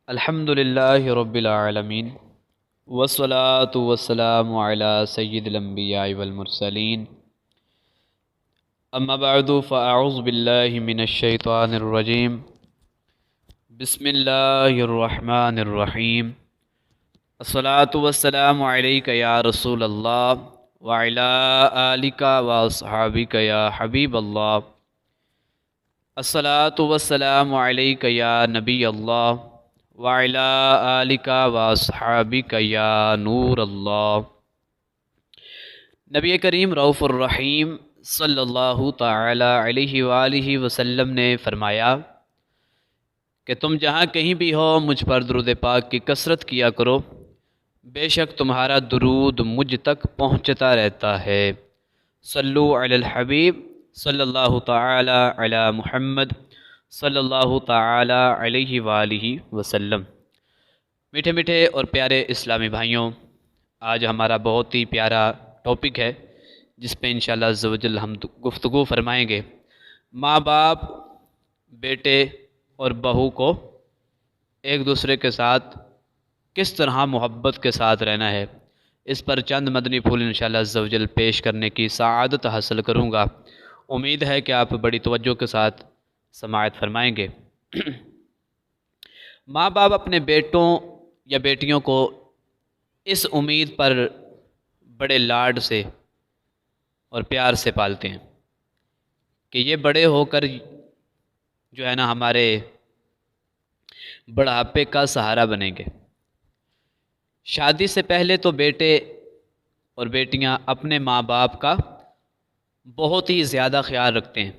الحمد للہ رب العالمین والصلاة والسلام علی سید الانبیاء والمرسلین اما بعد فاعوذ باللہ من الشیطان الرجیم بسم اللہ الرحمن الرحیم الصلاة والسلام علیک یا رسول اللہ وعلی آلک واصحابک یا حبیب اللہ الصلاة والسلام علیک یا نبی اللہ وعلی آلک واصحابک یا نور اللہ۔ نبی کریم رؤوف الرحیم صلی اللہ تعالی علیہ وآلہ وسلم نے فرمایا کہ تم جہاں کہیں بھی ہو مجھ پر درود پاک کی کثرت کیا کرو، بے شک تمہارا درود مجھ تک پہنچتا رہتا ہے۔ صلو علی الحبیب صلی اللہ تعالی علی محمد صلی اللہ تعالی علیہ وآلہ وسلم۔ میٹھے میٹھے اور پیارے اسلامی بھائیوں، آج ہمارا بہت ہی پیارا ٹاپک ہے جس پہ انشاءاللہ عز و جل ہم گفتگو فرمائیں گے۔ ماں باپ، بیٹے اور بہو کو ایک دوسرے کے ساتھ کس طرح محبت کے ساتھ رہنا ہے، اس پر چند مدنی پھول انشاءاللہ عز و جل پیش کرنے کی سعادت حاصل کروں گا۔ امید ہے کہ آپ بڑی توجہ کے ساتھ سماعت فرمائیں گے۔ ماں باپ اپنے بیٹوں یا بیٹیوں کو اس امید پر بڑے لاڈ سے اور پیار سے پالتے ہیں کہ یہ بڑے ہو کر جو ہے نا ہمارے بڑھاپے کا سہارا بنیں گے۔ شادی سے پہلے تو بیٹے اور بیٹیاں اپنے ماں باپ کا بہت ہی زیادہ خیال رکھتے ہیں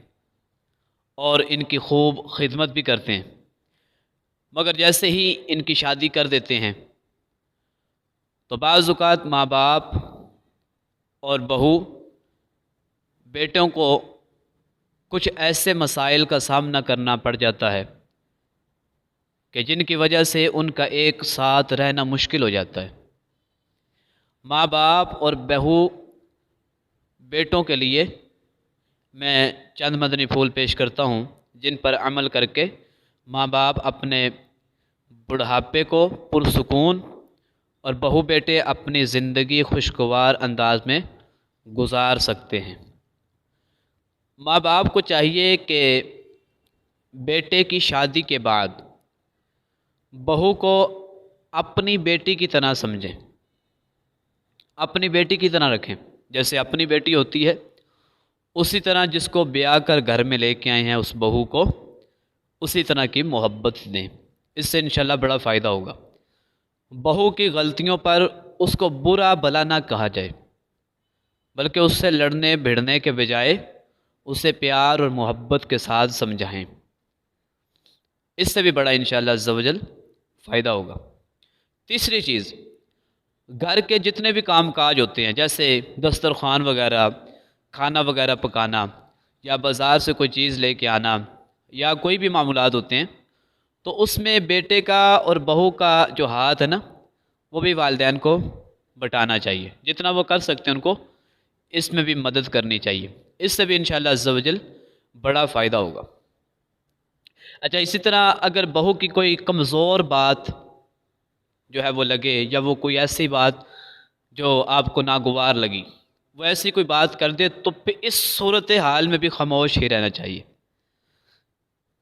اور ان کی خوب خدمت بھی کرتے ہیں، مگر جیسے ہی ان کی شادی کر دیتے ہیں تو بعض اوقات ماں باپ اور بہو بیٹوں کو کچھ ایسے مسائل کا سامنا کرنا پڑ جاتا ہے کہ جن کی وجہ سے ان کا ایک ساتھ رہنا مشکل ہو جاتا ہے۔ ماں باپ اور بہو بیٹوں کے لیے میں چند مدنی پھول پیش کرتا ہوں جن پر عمل کر کے ماں باپ اپنے بڑھاپے کو پرسکون اور بہو بیٹے اپنی زندگی خوشگوار انداز میں گزار سکتے ہیں۔ ماں باپ کو چاہیے کہ بیٹے کی شادی کے بعد بہو کو اپنی بیٹی کی طرح سمجھیں، اپنی بیٹی کی طرح رکھیں، جیسے اپنی بیٹی ہوتی ہے اسی طرح جس کو بیاہ کر گھر میں لے کے آئے ہیں اس بہو کو اسی طرح کی محبت دیں۔ اس سے انشاءاللہ بڑا فائدہ ہوگا۔ بہو کی غلطیوں پر اس کو برا بھلا نہ کہا جائے، بلکہ اس سے لڑنے بھڑنے کے بجائے اسے پیار اور محبت کے ساتھ سمجھائیں۔ اس سے بھی بڑا انشاءاللہ عز و جل فائدہ ہوگا۔ تیسری چیز، گھر کے جتنے بھی کام کاج ہوتے ہیں جیسے دسترخوان وغیرہ، کھانا وغیرہ پکانا یا بازار سے کوئی چیز لے کے آنا یا کوئی بھی معاملات ہوتے ہیں، تو اس میں بیٹے کا اور بہو کا جو ہاتھ ہے نا وہ بھی والدین کو بٹانا چاہیے، جتنا وہ کر سکتے ہیں ان کو اس میں بھی مدد کرنی چاہیے۔ اس سے بھی انشاءاللہ عز و جل بڑا فائدہ ہوگا۔ اچھا، اسی طرح اگر بہو کی کوئی کمزور بات جو ہے وہ لگے یا وہ کوئی ایسی بات جو آپ کو ناگوار لگی، وہ ایسی کوئی بات کر دے تو پھر اس صورتحال میں بھی خاموش ہی رہنا چاہیے۔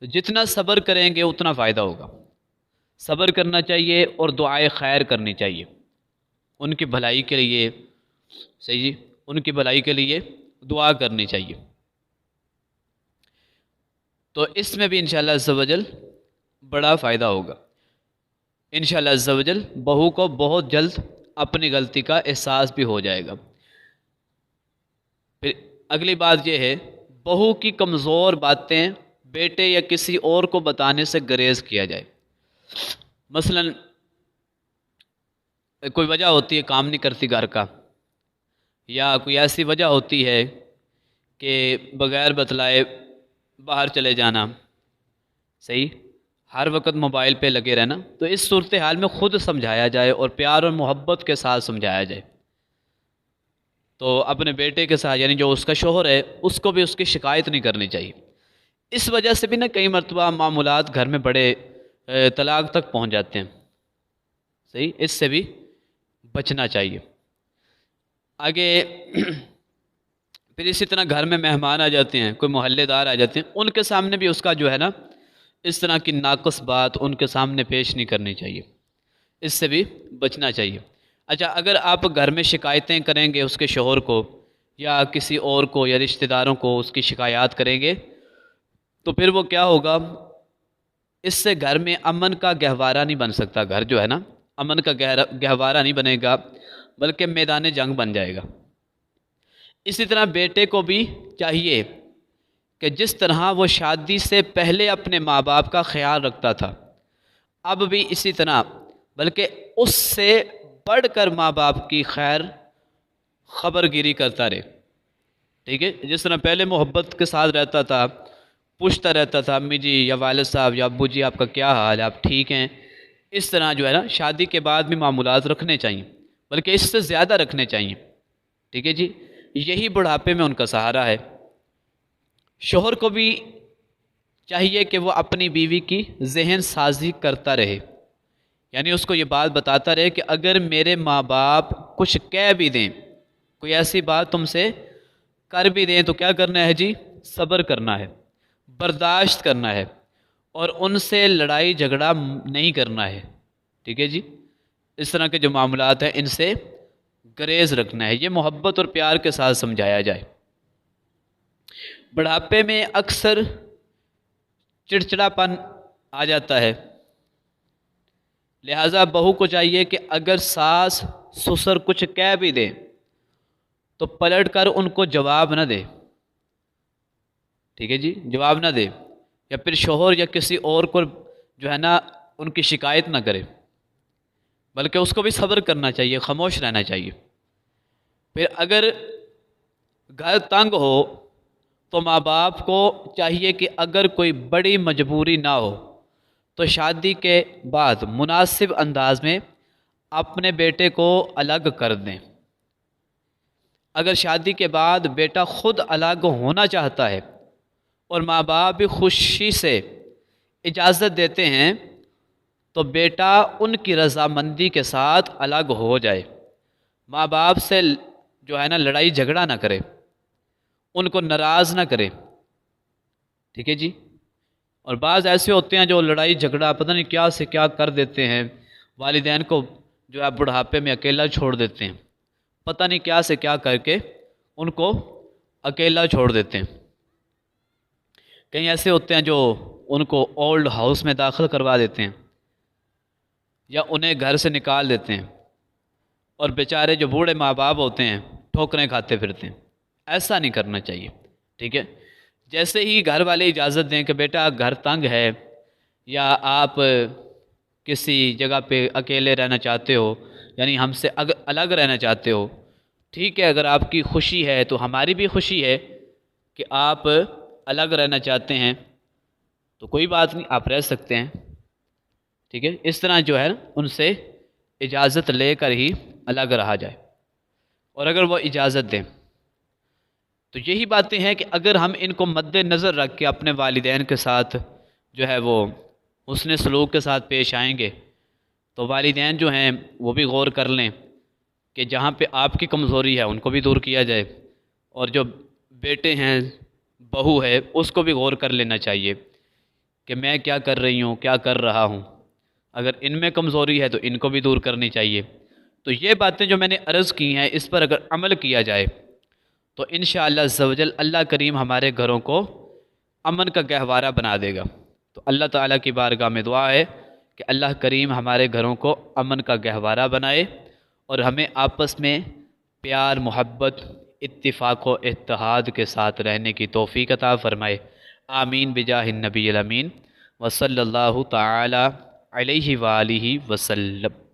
جتنا صبر کریں گے اتنا فائدہ ہوگا۔ صبر کرنا چاہیے اور دعائے خیر کرنی چاہیے ان کی بھلائی کے لیے، صحیح جی، ان کی بھلائی کے لیے دعا کرنی چاہیے۔ تو اس میں بھی انشاءاللہ عز و جل بڑا فائدہ ہوگا۔ انشاءاللہ عز و جل بہو کو بہت جلد اپنی غلطی کا احساس بھی ہو جائے گا۔ پھر اگلی بات یہ ہے، بہو کی کمزور باتیں بیٹے یا کسی اور کو بتانے سے گریز کیا جائے۔ مثلا کوئی وجہ ہوتی ہے کام نہیں کرتی گھر کا، یا کوئی ایسی وجہ ہوتی ہے کہ بغیر بتلائے باہر چلے جانا، صحیح، ہر وقت موبائل پہ لگے رہنا، تو اس صورتحال میں خود سمجھایا جائے اور پیار اور محبت کے ساتھ سمجھایا جائے۔ تو اپنے بیٹے کے ساتھ یعنی جو اس کا شوہر ہے اس کو بھی اس کی شکایت نہیں کرنی چاہیے۔ اس وجہ سے بھی نا کئی مرتبہ معاملات گھر میں بڑے طلاق تک پہنچ جاتے ہیں. صحیح، اس سے بھی بچنا چاہیے. آگے پھر اسی طرح گھر میں مہمان آ جاتے ہیں، کوئی محلے دار آ جاتے ہیں، ان کے سامنے بھی اس کا جو ہے نا اس طرح کی ناقص بات ان کے سامنے پیش نہیں کرنی چاہیے، اس سے بھی بچنا چاہیے. اچھا، اگر آپ گھر میں شکایتیں کریں گے اس کے شوہر کو یا کسی اور کو یا رشتہ داروں کو اس کی شکایات کریں گے تو پھر وہ کیا ہوگا، اس سے گھر میں امن کا گہوارہ نہیں بن سکتا. گھر جو ہے نا امن کا گہوارہ نہیں بنے گا بلکہ میدان جنگ بن جائے گا. اسی طرح بیٹے کو بھی چاہیے کہ جس طرح وہ شادی سے پہلے اپنے ماں باپ کا خیال رکھتا تھا، اب بھی اسی طرح بلکہ اس سے بڑھ کر ماں باپ کی خیر خبر گیری کرتا رہے. ٹھیک ہے، جس طرح پہلے محبت کے ساتھ رہتا تھا، پوچھتا رہتا تھا امی جی یا والد صاحب یا ابو جی آپ کا کیا حال ہے، آپ ٹھیک ہیں، اس طرح جو ہے نا شادی کے بعد بھی معمولات رکھنے چاہیے، بلکہ اس سے زیادہ رکھنے چاہیے. ٹھیک ہے جی، یہی بڑھاپے میں ان کا سہارا ہے. شوہر کو بھی چاہیے کہ وہ اپنی بیوی کی ذہن سازی کرتا رہے، یعنی اس کو یہ بات بتاتا رہے کہ اگر میرے ماں باپ کچھ کہہ بھی دیں، کوئی ایسی بات تم سے کر بھی دیں تو کیا کرنا ہے جی، صبر کرنا ہے، برداشت کرنا ہے اور ان سے لڑائی جھگڑا نہیں کرنا ہے. ٹھیک ہے جی، اس طرح کے جو معاملات ہیں ان سے گریز رکھنا ہے. یہ محبت اور پیار کے ساتھ سمجھایا جائے. بڑھاپے میں اکثر چڑچڑا پن آ جاتا ہے، لہٰذا بہو کو چاہیے کہ اگر ساس سسر کچھ کہہ بھی دیں تو پلٹ کر ان کو جواب نہ دے. ٹھیک ہے جی، جواب نہ دے، یا پھر شوہر یا کسی اور کو جو ہے نا ان کی شکایت نہ کرے، بلکہ اس کو بھی صبر کرنا چاہیے، خاموش رہنا چاہیے. پھر اگر گھر تنگ ہو تو ماں باپ کو چاہیے کہ اگر کوئی بڑی مجبوری نہ ہو تو شادی کے بعد مناسب انداز میں اپنے بیٹے کو الگ کر دیں. اگر شادی کے بعد بیٹا خود الگ ہونا چاہتا ہے اور ماں باپ بھی خوشی سے اجازت دیتے ہیں تو بیٹا ان کی رضامندی کے ساتھ الگ ہو جائے. ماں باپ سے جو ہے نا لڑائی جھگڑا نہ کرے، ان کو ناراض نہ کرے. ٹھیک ہے جی، اور بعض ایسے ہوتے ہیں جو لڑائی جھگڑا پتہ نہیں کیا سے کیا کر دیتے ہیں، والدین کو جو ہے بڑھاپے میں اکیلا چھوڑ دیتے ہیں، پتہ نہیں کیا سے کیا کر کے ان کو اکیلا چھوڑ دیتے ہیں. کئی ایسے ہوتے ہیں جو ان کو اولڈ ہاؤس میں داخل کروا دیتے ہیں یا انہیں گھر سے نکال دیتے ہیں، اور بیچارے جو بوڑھے ماں باپ ہوتے ہیں ٹھوکریں کھاتے پھرتے ہیں. ایسا نہیں کرنا چاہیے. ٹھیک ہے، جیسے ہی گھر والے اجازت دیں کہ بیٹا گھر تنگ ہے یا آپ کسی جگہ پہ اکیلے رہنا چاہتے ہو، یعنی ہم سے الگ رہنا چاہتے ہو، ٹھیک ہے، اگر آپ کی خوشی ہے تو ہماری بھی خوشی ہے کہ آپ الگ رہنا چاہتے ہیں تو کوئی بات نہیں، آپ رہ سکتے ہیں. ٹھیک ہے، اس طرح جو ہے ان سے اجازت لے کر ہی الگ رہا جائے. اور اگر وہ اجازت دیں تو یہی باتیں ہیں کہ اگر ہم ان کو مد نظر رکھ کے اپنے والدین کے ساتھ جو ہے وہ حسن سلوک کے ساتھ پیش آئیں گے تو والدین جو ہیں وہ بھی غور کر لیں کہ جہاں پہ آپ کی کمزوری ہے ان کو بھی دور کیا جائے، اور جو بیٹے ہیں بہو ہے اس کو بھی غور کر لینا چاہیے کہ میں کیا کر رہی ہوں، کیا کر رہا ہوں، اگر ان میں کمزوری ہے تو ان کو بھی دور کرنی چاہیے. تو یہ باتیں جو میں نے عرض کی ہیں اس پر اگر عمل کیا جائے تو انشاءاللہ عز و جل اللہ کریم ہمارے گھروں کو امن کا گہوارہ بنا دے گا. تو اللہ تعالیٰ کی بارگاہ میں دعا ہے کہ اللہ کریم ہمارے گھروں کو امن کا گہوارہ بنائے اور ہمیں آپس میں پیار، محبت، اتفاق و اتحاد کے ساتھ رہنے کی توفیق عطا فرمائے. آمین بجاہ النبی الامین وصلی اللہ تعالی علیہ وآلہ وسلم.